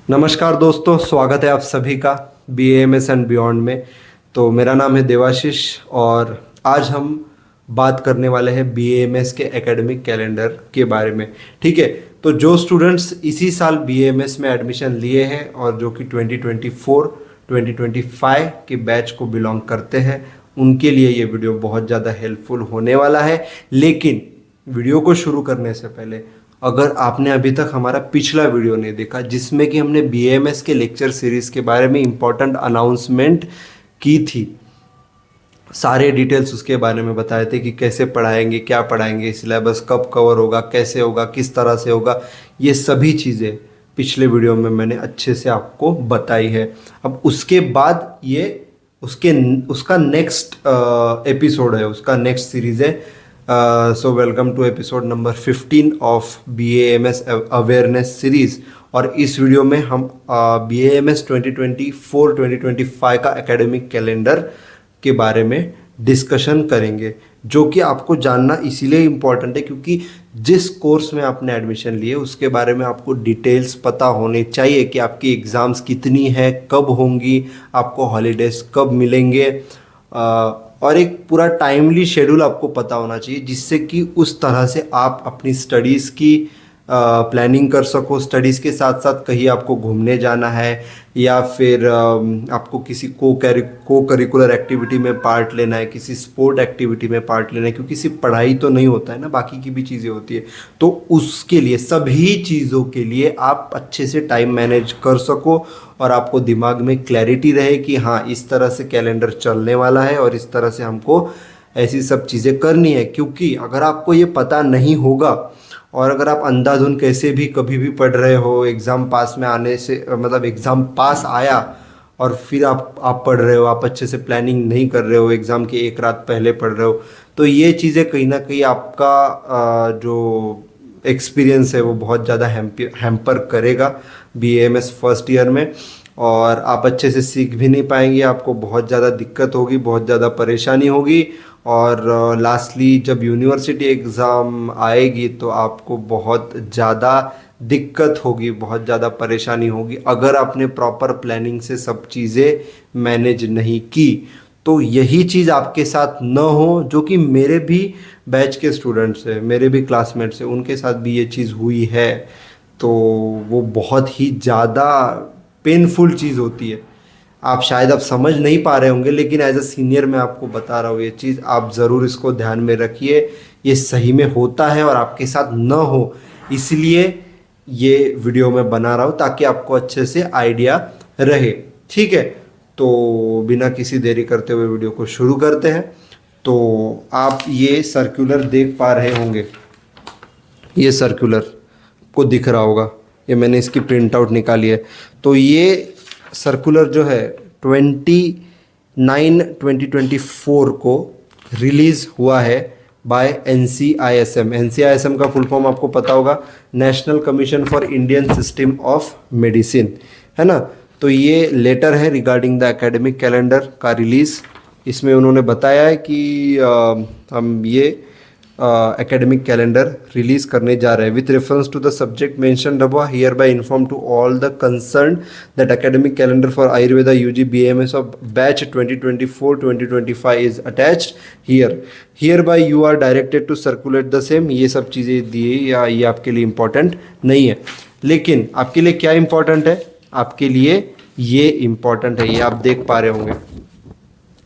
नमस्कार दोस्तों, स्वागत है आप सभी का BAMS एंड बियॉन्ड में। तो मेरा नाम है देवाशीष और आज हम बात करने वाले हैं BAMS के एकेडमिक कैलेंडर के बारे में। ठीक है, तो जो स्टूडेंट्स इसी साल BAMS में एडमिशन लिए हैं और जो कि 2024-2025 के बैच को बिलोंग करते हैं, उनके लिए ये वीडियो बहुत ज़्यादा हेल्पफुल होने वाला है। लेकिन वीडियो को शुरू करने से पहले अगर आपने अभी तक हमारा पिछला वीडियो नहीं देखा जिसमें कि हमने BAMS के लेक्चर सीरीज़ के बारे में इम्पोर्टेंट अनाउंसमेंट की थी, सारे डिटेल्स उसके बारे में बताए थे कि कैसे पढ़ाएंगे, क्या पढ़ाएंगे, सिलेबस कब कवर होगा, कैसे होगा, किस तरह से होगा, ये सभी चीज़ें पिछले वीडियो में मैंने अच्छे से आपको बताई है। अब उसके बाद ये उसका नेक्स्ट एपिसोड है, उसका नेक्स्ट सीरीज़ है। So welcome to episode number 15 of BAMS awareness series. और इस वीडियो में हम BAMS 2024-2025 का एकेडमिक कैलेंडर के बारे में डिस्कशन करेंगे, जो कि आपको जानना इसीलिए इम्पॉर्टेंट है क्योंकि जिस कोर्स में आपने एडमिशन लिए उसके बारे में आपको डिटेल्स पता होने चाहिए कि आपकी एग्ज़ाम्स कितनी है, कब होंगी, आपको हॉलीडेज कब मिलेंगे, और एक पूरा टाइमली शेड्यूल आपको पता होना चाहिए जिससे कि उस तरह से आप अपनी स्टडीज़ की प्लानिंग कर सको। स्टडीज़ के साथ साथ कहीं आपको घूमने जाना है या फिर आपको किसी को करिकुलर एक्टिविटी में पार्ट लेना है, किसी स्पोर्ट एक्टिविटी में पार्ट लेना है, क्योंकि सिर्फ पढ़ाई तो नहीं होता है ना, बाकी की भी चीज़ें होती है। तो उसके लिए, सभी चीज़ों के लिए आप अच्छे से टाइम मैनेज कर सको और आपको दिमाग में क्लैरिटी रहे कि हाँ, इस तरह से कैलेंडर चलने वाला है और इस तरह से हमको ऐसी सब चीज़ें करनी है। क्योंकि अगर आपको ये पता नहीं होगा और अगर आप अंधाधुंध कैसे भी कभी भी पढ़ रहे हो, एग्ज़ाम पास में आने से मतलब एग्ज़ाम पास आया और फिर आप पढ़ रहे हो, आप अच्छे से प्लानिंग नहीं कर रहे हो, एग्ज़ाम के एक रात पहले पढ़ रहे हो, तो ये चीज़ें कहीं ना कहीं आपका जो एक्सपीरियंस है वो बहुत ज़्यादा हैम्पर करेगा BAMS फर्स्ट ईयर में, और आप अच्छे से सीख भी नहीं पाएंगे। आपको बहुत ज़्यादा दिक्कत होगी, बहुत ज़्यादा परेशानी होगी, और लास्टली जब यूनिवर्सिटी एग्ज़ाम आएगी तो आपको बहुत ज़्यादा दिक्कत होगी, बहुत ज़्यादा परेशानी होगी अगर आपने प्रॉपर प्लानिंग से सब चीज़ें मैनेज नहीं की। तो यही चीज़ आपके साथ न हो, जो कि मेरे भी बैच के स्टूडेंट्स हैं, मेरे भी क्लासमेट्स हैं, उनके साथ भी ये चीज़ हुई है। तो वो बहुत ही ज़्यादा पेनफुल चीज़ होती है। आप शायद अब समझ नहीं पा रहे होंगे, लेकिन एज अ सीनियर मैं आपको बता रहा हूँ ये चीज़, आप ज़रूर इसको ध्यान में रखिए। ये सही में होता है और आपके साथ न हो, इसलिए ये वीडियो मैं बना रहा हूँ ताकि आपको अच्छे से आइडिया रहे। ठीक है, तो बिना किसी देरी करते हुए वीडियो को शुरू करते हैं। तो आप ये सर्कुलर देख पा रहे होंगे, ये सर्कुलर को दिख रहा होगा, ये मैंने इसकी प्रिंट आउट निकाली है। तो ये सर्कुलर जो है 29/2024 को रिलीज़ हुआ है बाय NCISM। NCISM का फुल फॉर्म आपको पता होगा, national commission for Indian system of medicine, है ना। तो ये लेटर है रिगार्डिंग द एकेडमिक कैलेंडर का रिलीज़। इसमें उन्होंने बताया है कि हम ये एकेडमिक कैलेंडर रिलीज़ करने जा रहे हैं। With reference to the subject mentioned above, hereby inform to all the concern that academic calendar for Ayurveda UG BAMS of batch 2024-2025 is attached hereby you are directed to circulate the same. ये सब चीज़ें दिए या ये आपके लिए important नहीं है, लेकिन आपके लिए क्या इम्पोर्टेंट है, आपके लिए ये इम्पोर्टेंट है। ये आप देख पा रहे होंगे,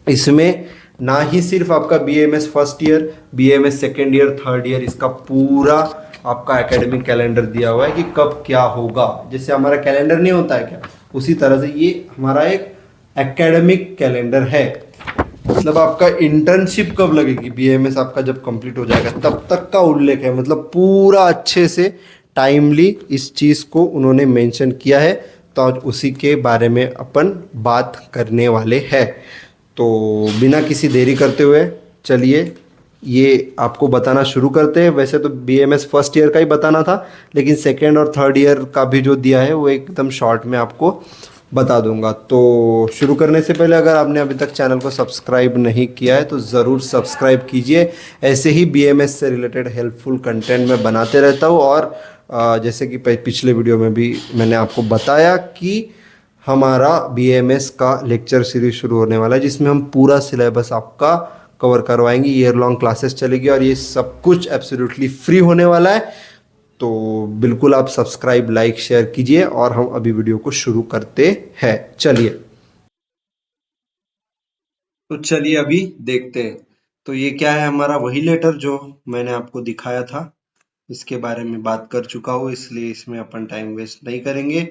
इसमें ना ही सिर्फ आपका BAMS first year, BAMS second year, third year, इसका पूरा आपका एकेडमिक कैलेंडर दिया हुआ है कि कब क्या होगा। जैसे हमारा कैलेंडर नहीं होता है क्या, उसी तरह से ये हमारा एक एकेडमिक कैलेंडर है। मतलब आपका इंटर्नशिप कब लगेगी, BAMS आपका जब कंप्लीट हो जाएगा तब तक का उल्लेख है। मतलब पूरा अच्छे से टाइमली इस चीज़ को उन्होंने मेंशन किया है, तो आज उसी के बारे में अपन बात करने वाले हैं। तो बिना किसी देरी करते हुए चलिए ये आपको बताना शुरू करते हैं। वैसे तो BAMS फर्स्ट ईयर का ही बताना था, लेकिन सेकेंड और थर्ड ईयर का भी जो दिया है वो एकदम शॉर्ट में आपको बता दूंगा। तो शुरू करने से पहले अगर आपने अभी तक चैनल को सब्सक्राइब नहीं किया है तो ज़रूर सब्सक्राइब कीजिए। ऐसे ही BAMS से रिलेटेड हेल्पफुल कंटेंट मैं बनाते रहता हूँ और जैसे कि पिछले वीडियो में भी मैंने आपको बताया कि हमारा BAMS का लेक्चर सीरीज शुरू होने वाला है, जिसमें हम पूरा सिलेबस आपका कवर करवाएंगे। ईयर लॉन्ग क्लासेस चलेगी और ये सब कुछ एब्सोल्युटली फ्री होने वाला है। तो बिल्कुल आप सब्सक्राइब, लाइक, शेयर कीजिए और हम अभी वीडियो को शुरू करते हैं। चलिए, तो चलिए अभी देखते हैं। तो ये क्या है, हमारा वही लेटर जो मैंने आपको दिखाया था, इसके बारे में बात कर चुका हूँ, इसलिए इसमें अपन टाइम वेस्ट नहीं करेंगे।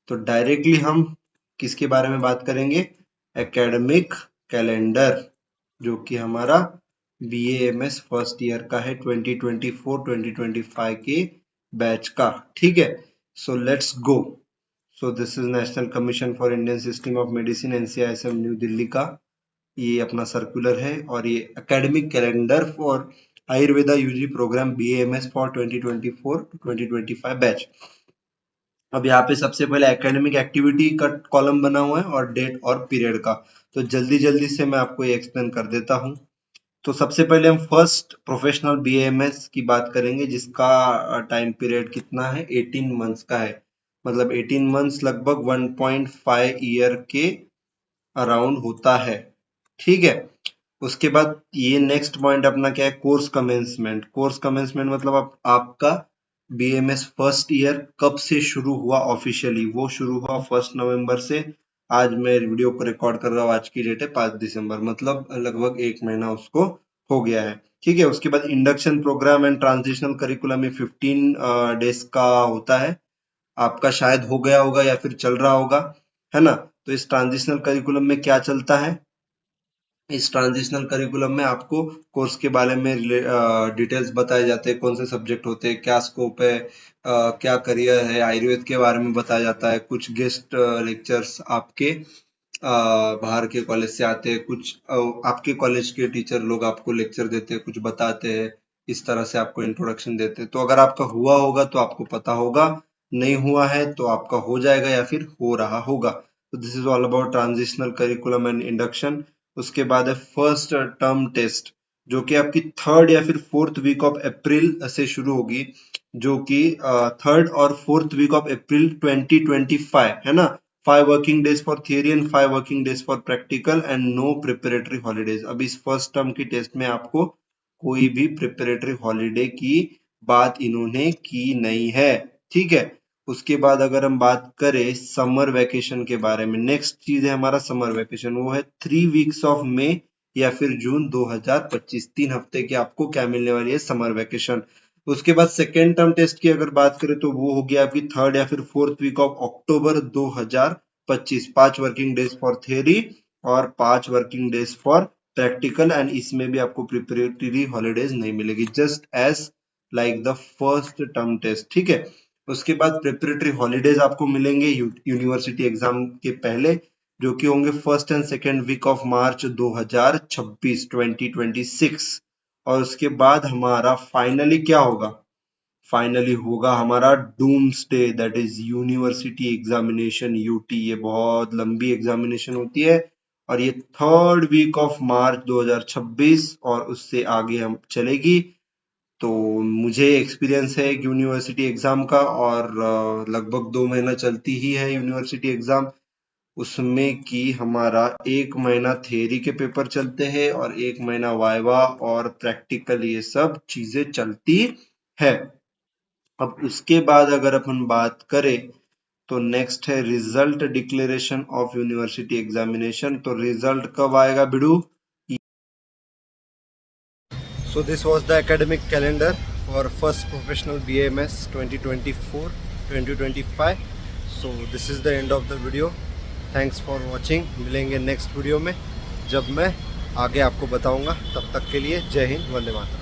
तो डायरेक्टली हम किसके बारे में बात करेंगे, एकेडमिक कैलेंडर, जो कि हमारा BAMS फर्स्ट ईयर का है, 2024-2025 के बैच का। ठीक है, so let's go. So this is national commission for Indian system of medicine, NCISM new Delhi का ये अपना सर्कुलर है, और ये academic calendar for Ayurveda UG programme BAMS for 2024-2025 batch. अब यहाँ पे सबसे पहले एकेडमिक एक्टिविटी का कॉलम बना हुआ है और डेट और पीरियड का। तो जल्दी जल्दी से मैं आपको ये एक्सप्लेन कर देता हूँ। तो सबसे पहले हम फर्स्ट प्रोफेशनल BAMS की बात करेंगे, जिसका टाइम पीरियड कितना है, 18 मंथ्स का है। मतलब 18 मंथ्स लगभग 1.5 ईयर के अराउंड होता है। ठीक है, उसके बाद ये नेक्स्ट पॉइंट अपना क्या है, कोर्स कमेंसमेंट। कोर्स कमेंसमेंट मतलब आपका BAMS फर्स्ट ईयर कब से शुरू हुआ ऑफिशियली, वो शुरू हुआ 1 नवंबर से। आज मैं वीडियो को रिकॉर्ड कर रहा हूँ, आज की डेट है 5 दिसंबर, मतलब लगभग 1 महीना उसको हो गया है। ठीक है, उसके बाद induction programme and transitional curriculum में 15 डेज का होता है। आपका शायद हो गया होगा या फिर चल रहा होगा, है ना। तो इस ट्रांजिशनल करिकुलम में क्या चलता है, इस ट्रांजिशनल करिकुलम में आपको कोर्स के बारे में डिटेल्स बताए जाते हैं, कौन से सब्जेक्ट होते हैं, क्या स्कोप है, क्या करियर है, आयुर्वेद के बारे में बताया जाता है। कुछ गेस्ट लेक्चर्स आपके बाहर के कॉलेज से आते हैं, कुछ आपके कॉलेज के टीचर लोग आपको लेक्चर देते हैं, कुछ बताते हैं, इस तरह से आपको इंट्रोडक्शन देते हैं। तो अगर आपका हुआ होगा तो आपको पता होगा, नहीं हुआ है तो आपका हो जाएगा या फिर हो रहा होगा। तो this is all about transitional curriculum and induction. उसके बाद है फर्स्ट टर्म टेस्ट, जो कि आपकी 3rd या फिर 4th वीक ऑफ अप्रैल से शुरू होगी, जो कि 3rd और 4th वीक ऑफ अप्रैल 2025, है ना। 5 working days for theory and 5 working days for practical and no preparatory holidays. अब इस फर्स्ट टर्म की टेस्ट में आपको कोई भी प्रिपरेटरी हॉलीडे की बात इन्होंने की नहीं है। ठीक है, उसके बाद अगर हम बात करें समर वैकेशन के बारे में, नेक्स्ट चीज है हमारा समर वैकेशन, वो है 3 वीक्स ऑफ मई या फिर जून 2025। 3 हफ्ते की आपको क्या मिलने वाली है, समर वैकेशन। उसके बाद सेकेंड टर्म टेस्ट की अगर बात करें तो वो होगी आपकी 3rd या फिर 4th week of October 2025। 5 working days for theory और 5 working days for practical, and इसमें भी आपको प्रिपरेटरी हॉलीडेज नहीं मिलेगी, just as like the first term test. ठीक है, उसके बाद प्रिपरेटरी हॉलीडेज आपको मिलेंगे यूनिवर्सिटी एग्जाम के पहले, जो कि होंगे 1st and 2nd week of March 2026। और उसके बाद हमारा फाइनली क्या होगा, फाइनली होगा हमारा doomsday, that is university examination UT। ये बहुत लंबी एग्जामिनेशन होती है और ये 3rd वीक ऑफ मार्च 2026 और उससे आगे हम चलेगी। तो मुझे एक्सपीरियंस है एक यूनिवर्सिटी एग्जाम का, और लगभग 2 महीना चलती ही है यूनिवर्सिटी एग्जाम। उसमें कि हमारा 1 महीना थियरी के पेपर चलते हैं और 1 महीना वाइवा और प्रैक्टिकल, ये सब चीजें चलती है। अब उसके बाद अगर अपन बात करें तो नेक्स्ट है result declaration of university examination. तो रिजल्ट कब आएगा बिडू? So this was the academic calendar for first professional BAMS 2024-2025. So this is the end of the video. Thanks for watching. मिलेंगे नेक्स्ट वीडियो में, जब मैं आगे आपको बताऊंगा। तब तक के लिए जय हिंद, वंदे मातरम।